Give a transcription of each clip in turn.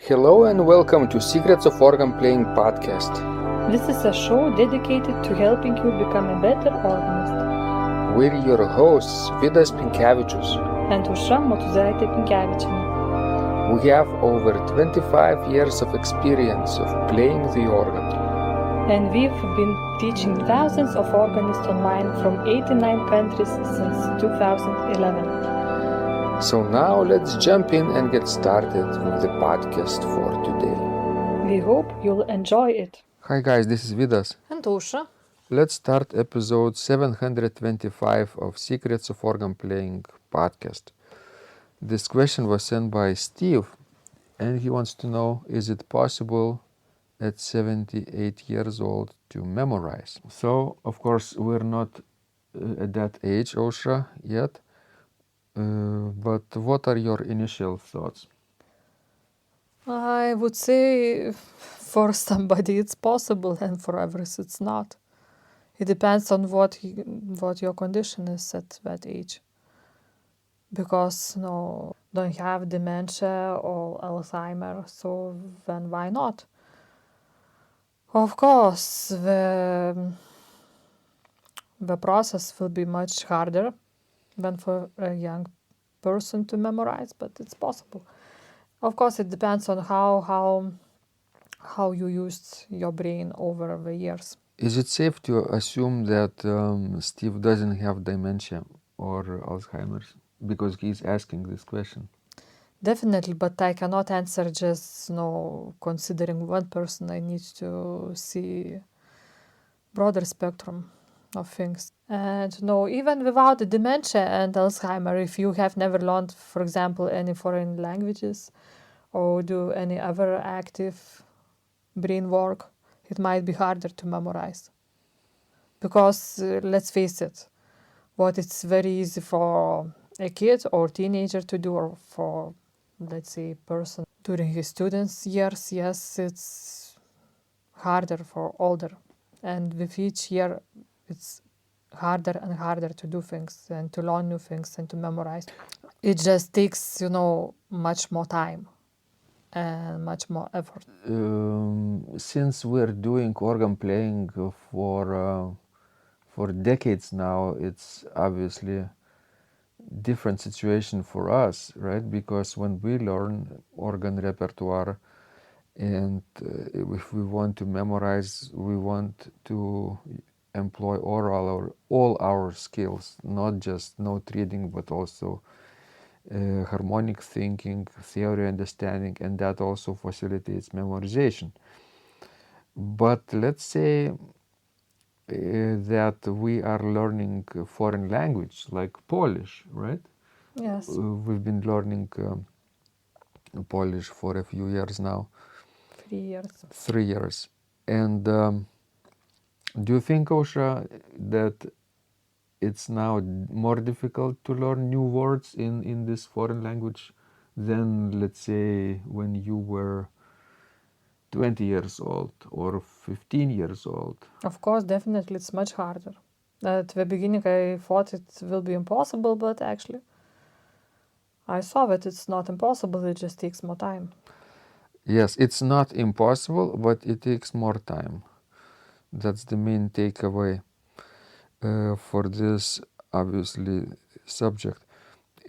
Hello and welcome to Secrets of Organ Playing podcast. This is a show dedicated to helping you become a better organist. We're your hosts, Vidas Pinkevičius. And Aušra Motuzaitė Pinkevičienė. We have over 25 years of experience of playing the organ. And we've been teaching thousands of organists online from 89 countries since 2011. So now let's jump in and get started with the podcast for today. We hope you'll enjoy it. Hi guys, this is Vidas. And Aušra. Let's start episode 725 of Secrets of Organ Playing podcast. This question was sent by Steve, and he wants to know, is it possible at 78 years old to memorize? So, of course, we're not at that age, Aušra, yet. But what are your initial thoughts? I would say for somebody it's possible and for others it's not. It depends on what your condition is at that age. Because don't have dementia or Alzheimer, so then why not? Of course, the process will be much harder than for a young person to memorize, but it's possible. Of course, it depends on how you used your brain over the years. Is it safe to assume that Steve doesn't have dementia or Alzheimer's? Because he's asking this question. Definitely, but I cannot answer just considering one person. I need to see broader spectrum of things. And even without the dementia and Alzheimer, if you have never learned, for example, any foreign languages or do any other active brain work, it might be harder to memorize. Because let's face it, what it's very easy for a kid or teenager to do, or for, let's say, person during his students' years, yes, it's harder for older. And with each year, it's harder and harder to do things and to learn new things and to memorize. It just takes, much more time and much more effort. Since we're doing organ playing for decades now, it's obviously a different situation for us, right? Because when we learn organ repertoire and if we want to memorize, we want to employ all our skills, not just note reading, but also harmonic thinking, theory understanding, and that also facilitates memorization. But let's say that we are learning a foreign language like Polish, right? Yes. We've been learning Polish for a few years now. 3 years. 3 years. And do you think, Aušra, that it's now more difficult to learn new words in this foreign language than, let's say, when you were 20 years old or 15 years old? Of course, definitely it's much harder. At the beginning I thought it will be impossible, but actually I saw that it's not impossible, it just takes more time. Yes, it's not impossible, but it takes more time. That's the main takeaway for this, obviously, subject.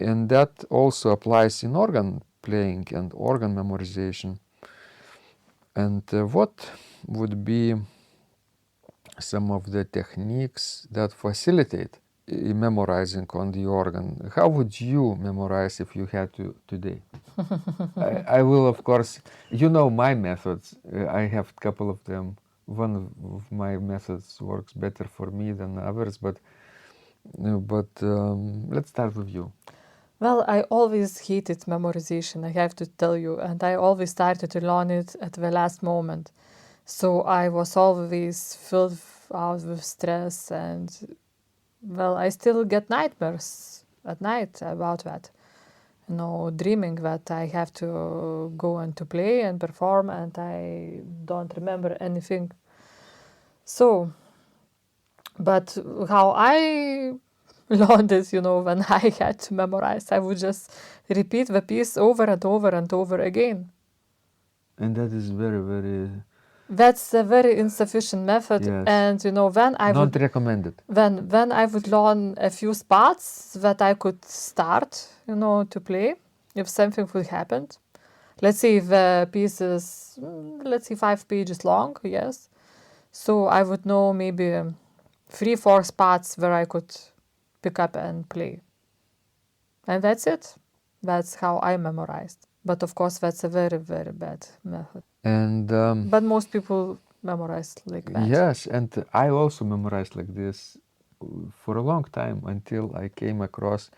And that also applies in organ playing and organ memorization. And what would be some of the techniques that facilitate memorizing on the organ? How would you memorize if you had to today? I will, of course, my methods. I have a couple of them. One of my methods works better for me than others, but let's start with you. Well, I always hated memorization, I have to tell you, and I always started to learn it at the last moment. So I was always filled out with stress, and I still get nightmares at night about that. Dreaming that I have to go and to play and perform and I don't remember anything. So, but how I learned this, when I had to memorize, I would just repeat the piece over and over and over again. And that is very, very... That's a very insufficient method. Yes. And when I Not would recommended. when I would learn a few spots that I could start, to play, if something would happen. Let's say if the piece is, let's say 5 pages long, yes. So I would know maybe 3-4 spots where I could pick up and play. And that's it. That's how I memorized. But of course, that's a very, very bad method. And But most people memorize like that. yes, and I also memorized like this for a long time until I came across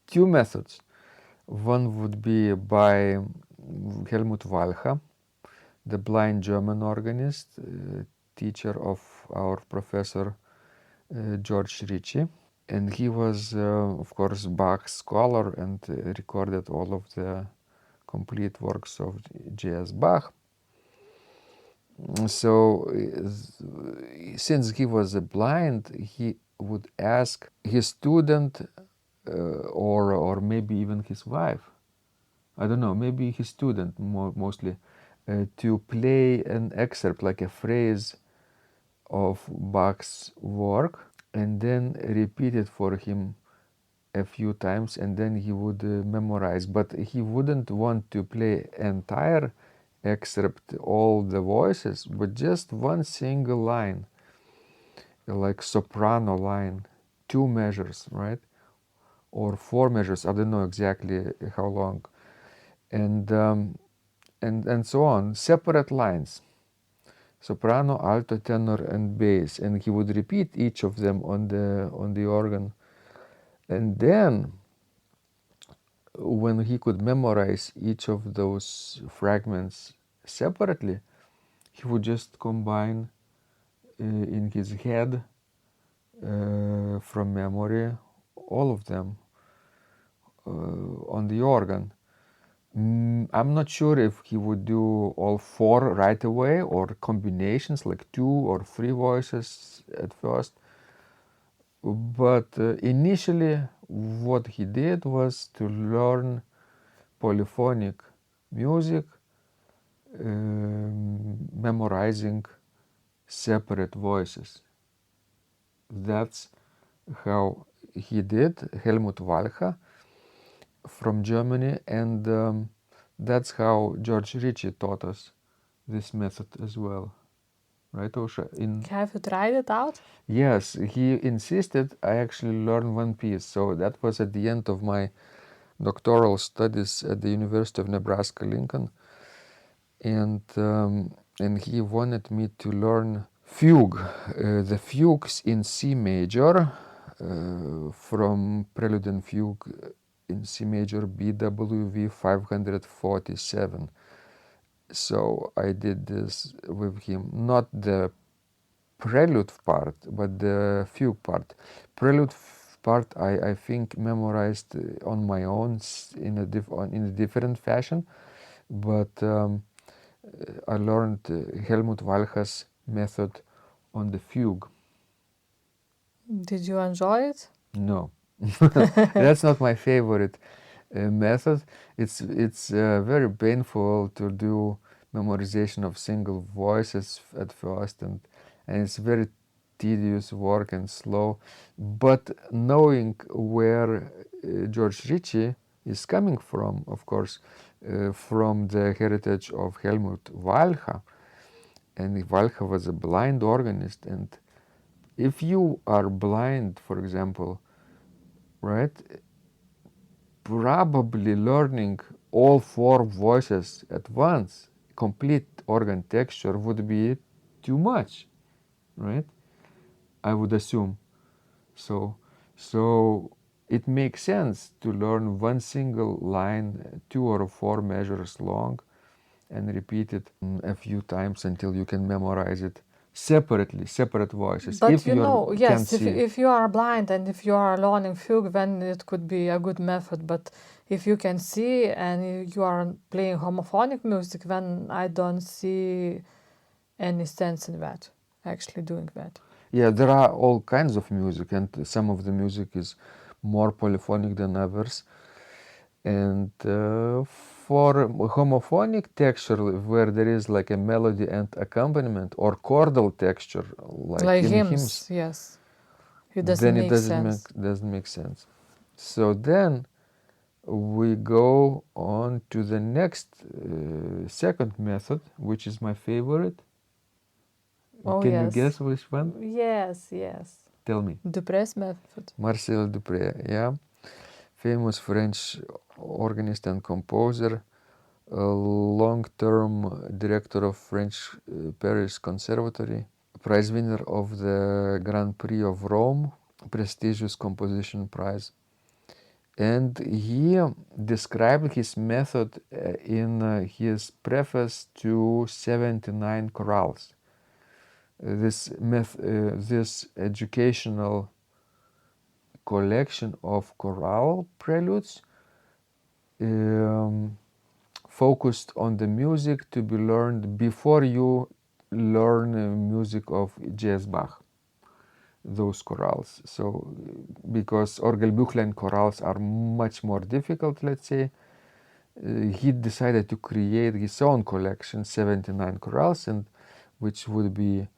two methods. One would be by Helmut Walcha, the blind German organist, teacher of our professor George Ritchie. And he was, of course, Bach's scholar and recorded all of the complete works of J.S. Bach. So, since he was blind, he would ask his student or maybe even his wife, I don't know, maybe his student mostly, to play an excerpt, like a phrase of Bach's work, and then repeat it for him a few times, and then he would memorize. But he wouldn't want to play entire excerpt, all the voices, but just one single line, like soprano line, 2 measures, right? Or 4 measures, I don't know exactly how long, and so on, separate lines, soprano, alto, tenor, and bass, and he would repeat each of them on the organ. And then when he could memorize each of those fragments separately, he would just combine in his head from memory all of them on the organ. I'm not sure if he would do all 4 right away or combinations like 2 or 3 voices at first. But initially what he did was to learn polyphonic music, memorizing separate voices. That's how he did, Helmut Walcha from Germany, and that's how George Ritchie taught us this method as well. Right, Osha? Have you tried it out? Yes, he insisted I actually learn one piece. So that was at the end of my doctoral studies at the University of Nebraska-Lincoln. And he wanted me to learn fugue, the fugues in C major, from Prelude and Fugue in C major, BWV 547. So I did this with him, not the prelude part, but the fugue part. Prelude part I think memorized on my own in a different fashion, but I learned Helmut Walcha's method on the fugue. Did you enjoy it? No, that's not my favorite method. It's very painful to do memorization of single voices at first, and it's very tedious work and slow. But knowing where George Ritchie is coming from, of course, from the heritage of Helmut Walcha, and Walcha was a blind organist, and if you are blind, for example, right, probably learning all 4 voices at once, complete organ texture, would be too much, right? I would assume. So it makes sense to learn one single line, 2 or 4 measures long, and repeat it a few times until you can memorize it separately, separate voices. But If you can yes, see. if you are blind and if you are learning fugue, then it could be a good method. But if you can see and you are playing homophonic music, then I don't see any sense in that, actually doing that. Yeah, there are all kinds of music, and some of the music is more polyphonic than others. And for homophonic texture where there is like a melody and accompaniment, or chordal texture like in hymns, yes. It then doesn't it make sense. doesn't make sense. So then we go on to the next second method, which is my favorite. Oh, Can you yes. guess which one? Yes. Tell me. Dupre's method. Marcel Dupré, yeah, famous French organist and composer, a long-term director of French Paris Conservatory, prize winner of the Grand Prix of Rome, prestigious composition prize. And he described his method in his preface to 79 chorales. This educational collection of chorale preludes focused on the music to be learned before you learn music of J.S. Bach, those chorales. So, because Orgelbüchlein chorales are much more difficult, let's say, he decided to create his own collection, 79 chorales, and which would be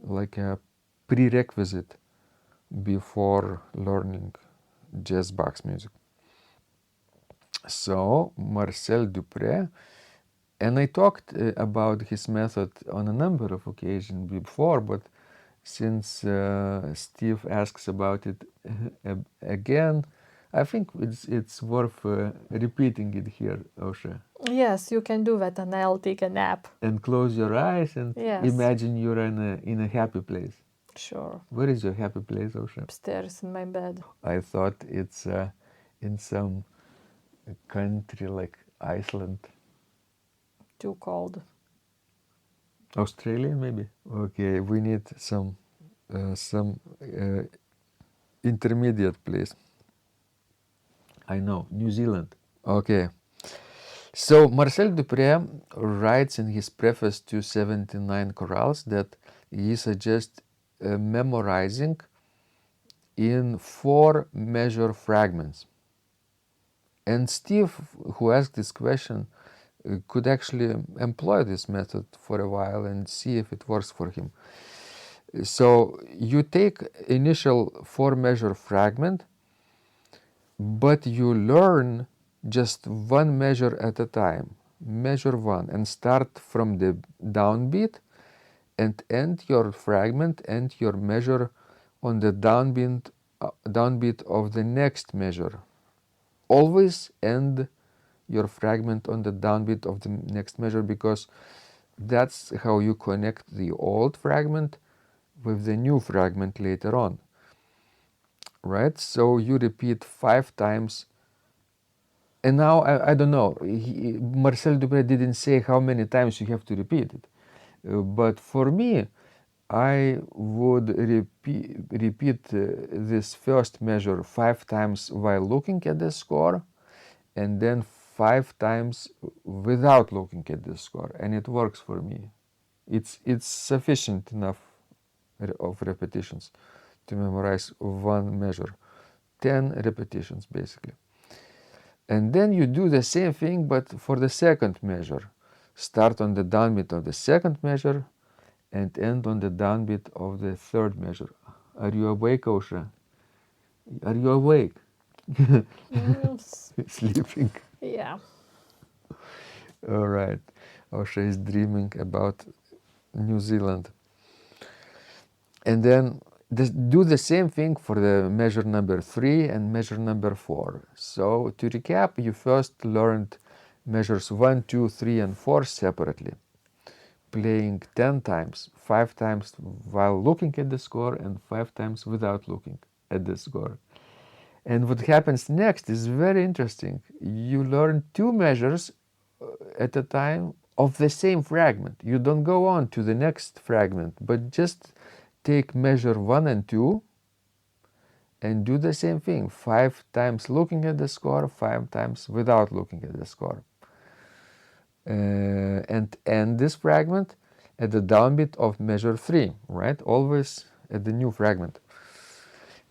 like a prerequisite before learning J.S. Bach's music. So Marcel Dupré, and I talked about his method on a number of occasions before, but since Steve asks about it again, I think it's worth repeating it here, Osha. Yes, you can do that, and I'll take a nap. And close your eyes and Yes. imagine you're in a happy place. Sure. Where is your happy place, Osha? Upstairs in my bed. I thought it's in some country like Iceland. Too cold. Australia, maybe. Okay, we need some intermediate place. I know, New Zealand. Okay. So Marcel Dupré writes in his preface to 79 chorales that he suggests memorizing in 4 measure fragments. And Steve, who asked this question, could actually employ this method for a while and see if it works for him. So you take initial 4 measure fragment, but you learn just 1 measure at a time. Measure 1 and start from the downbeat and end your fragment and your measure on the downbeat of the next measure. Always end your fragment on the downbeat of the next measure, because that's how you connect the old fragment with the new fragment later on. Right? So you repeat 5 times. And now, I don't know, Marcel Dupré didn't say how many times you have to repeat it. But for me, I would repeat this first measure 5 times while looking at the score, and then 5 times without looking at the score, and it works for me. It's sufficient enough of repetitions to memorize 1 measure. 10 repetitions basically. And then you do the same thing but for the second measure. Start on the downbeat of the second measure and end on the downbeat of the third measure. Are you awake, Osha? Are you awake? Sleeping. Yeah. All right. Osha is dreaming about New Zealand. And then do the same thing for the measure number 3 and measure number 4. So to recap, you first learned measures 1, 2, 3, and 4 separately, playing 10 times, 5 times while looking at the score and 5 times without looking at the score. And what happens next is very interesting. You learn 2 measures at a time of the same fragment. You don't go on to the next fragment, but just take measure 1 and 2 and do the same thing. 5 times looking at the score, 5 times without looking at the score. And end this fragment at the downbeat of measure 3, right? Always at the new fragment.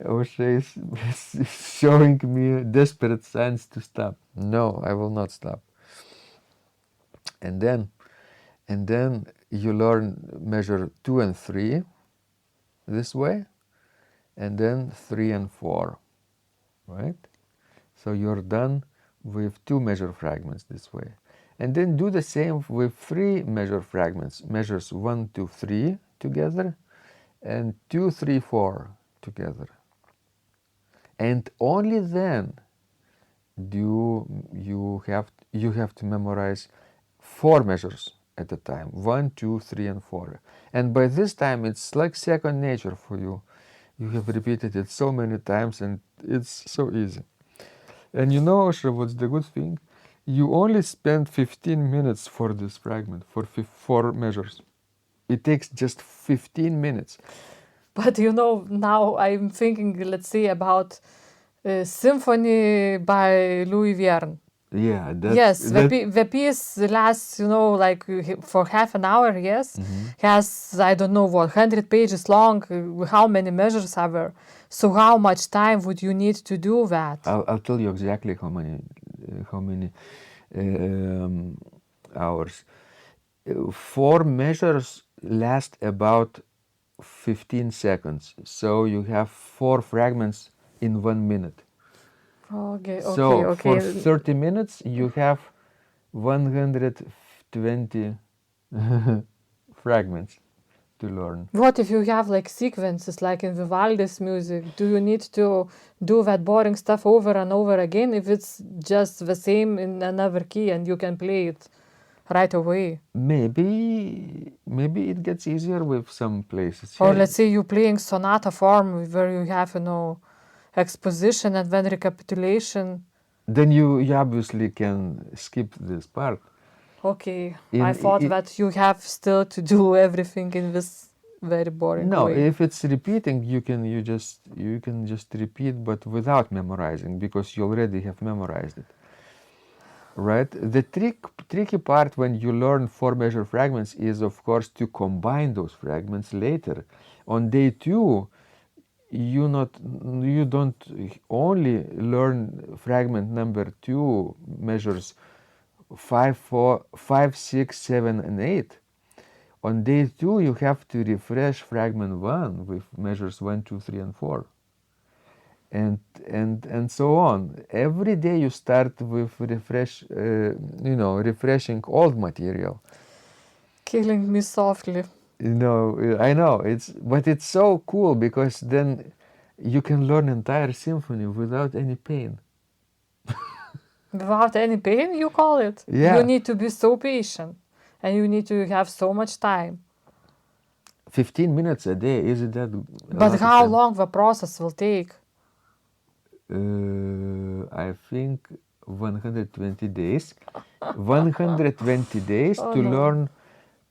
Osha is showing me desperate signs to stop. No, I will not stop. and then you learn measure 2 and 3 this way, and then 3 and 4, right? So you're done with 2 measure fragments this way. And then do the same with 3 measure fragments, measures 1, 2, 3 together, and 2, 3, 4 together. And only then do you have to memorize 4 measures at a time, 1, 2, 3, and 4. And by this time it's like second nature for you. You have repeated it so many times and it's so easy. And you know, Osha, what's the good thing? You only spend 15 minutes for this fragment, for 4 measures. It takes just 15 minutes. But you know, now I'm thinking, let's say, about Symphony by Louis Vierne. Yeah, Yes, the piece lasts, you know, like for half an hour, yes. Has, I don't know what, 100 pages long, how many measures are there? So how much time would you need to do that? I'll tell you exactly how many hours. 4 measures last about 15 seconds. So you have 4 fragments in 1 minute. Okay, So okay. for 30 minutes you have 120 fragments to learn. What if you have like sequences like in Vivaldi's music? Do you need to do that boring stuff over and over again if it's just the same in another key and you can play it right away? Maybe it gets easier with some places. Or Yeah. let's say you're playing sonata form where you have, you know, exposition and then recapitulation. Then you obviously can skip this part. Okay, I thought that you have still to do everything in this very boring No, way. if it's repeating, you can just repeat, but without memorizing, because you already have memorized it. Right? The tricky part when you learn 4 measure fragments is, of course, to combine those fragments later. On day 2, you don't only learn fragment number 2 measures 5, 4, 5, 6, 7, and 8. On day 2 you have to refresh fragment 1 with measures 1, 2, 3, and 4, and so on. Every day you start with refreshing old material. Killing me softly. I know, but it's so cool because then you can learn entire symphony without any pain. Without any pain, you call it? Yeah. You need to be so patient and you need to have so much time. 15 minutes a day, isn't that But how long the process will take? I think 120 days. 120 days Oh, to no. learn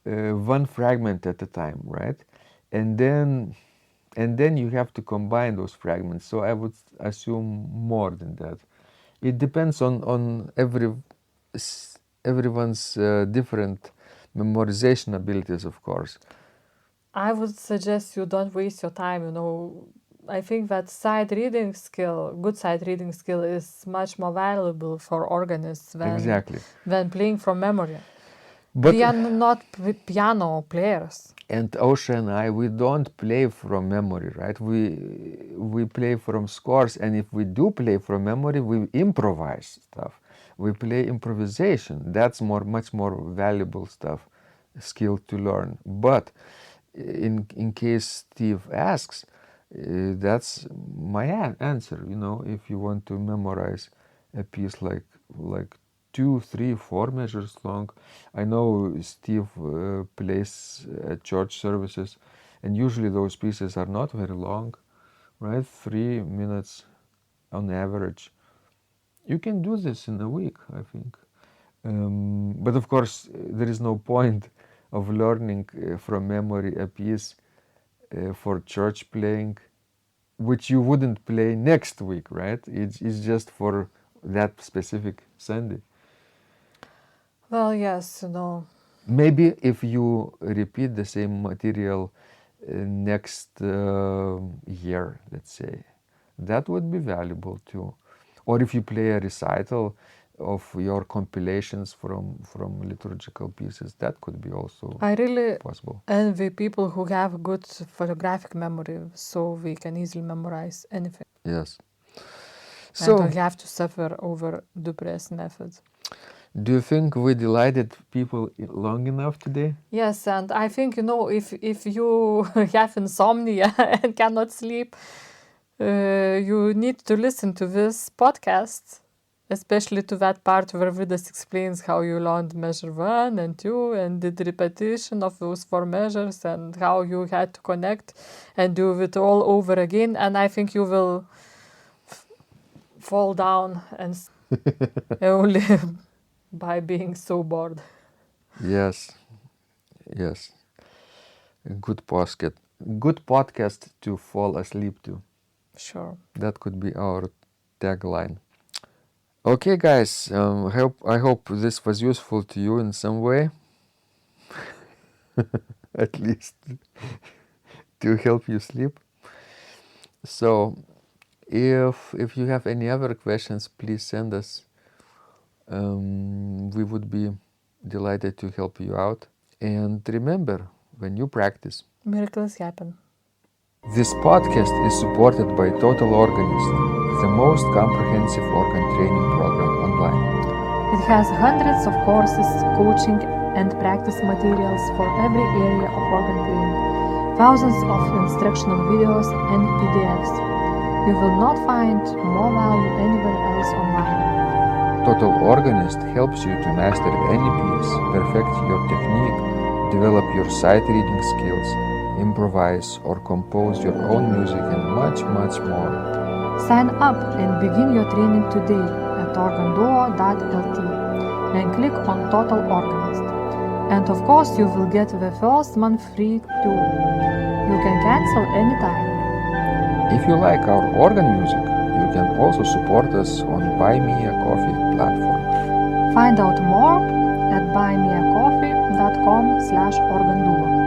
1 fragment at a time, right? And then you have to combine those fragments. So I would assume more than that. It depends on everyone's different memorization abilities, of course. I would suggest you don't waste your time, you know. I think that good sight reading skill is much more valuable for organists than playing from memory. But we are not piano players. And Osha and I, we don't play from memory, right? We play from scores, and if we do play from memory, we improvise stuff. We play improvisation. That's much more valuable skill to learn. But in case Steve asks, that's my answer. You know, if you want to memorize a piece like 2, 3, 4 measures long. I know Steve plays at church services, and usually those pieces are not very long, right? 3 minutes on average. You can do this in a week, I think. But of course, there is no point of learning from memory a piece for church playing, which you wouldn't play next week, right? It's just for that specific Sunday. Well, yes, you know. Maybe if you repeat the same material next year, let's say, that would be valuable too. Or if you play a recital of your compilations from liturgical pieces. That could be also I really possible. envy people who have good photographic memory, so we can easily memorize anything. Yes. And So, don't have to suffer over Dupre's method. do you think we delighted people long enough today? Yes, and I think, if you have insomnia and cannot sleep, you need to listen to this podcast, especially to that part where Vidas explains how you learned measure 1 and 2 and did repetition of those 4 measures and how you had to connect and do it all over again. And I think you will fall down and only by being so bored. Yes. Yes. A good podcast to fall asleep to. Sure. That could be our tagline. Okay, guys. I hope this was useful to you in some way. At least to help you sleep. So, if you have any other questions, please send us. We would be delighted to help you out. And remember, when you practice, Miracles happen. this podcast is supported by Total Organist, the most comprehensive organ training program online. It has hundreds of courses, coaching, and practice materials for every area of organ playing, thousands of instructional videos and PDFs. You will not find more value anywhere else online. Total Organist helps you to master any piece, perfect your technique, develop your sight reading skills, improvise or compose your own music, and much, much more. Sign up and begin your training today at organduo.lt and click on Total Organist. And of course, you will get the first month free too. You can cancel anytime. If you like our organ music, you can also support us on Buy Me a Coffee platform. Find out more at buymeacoffee.com/organduo.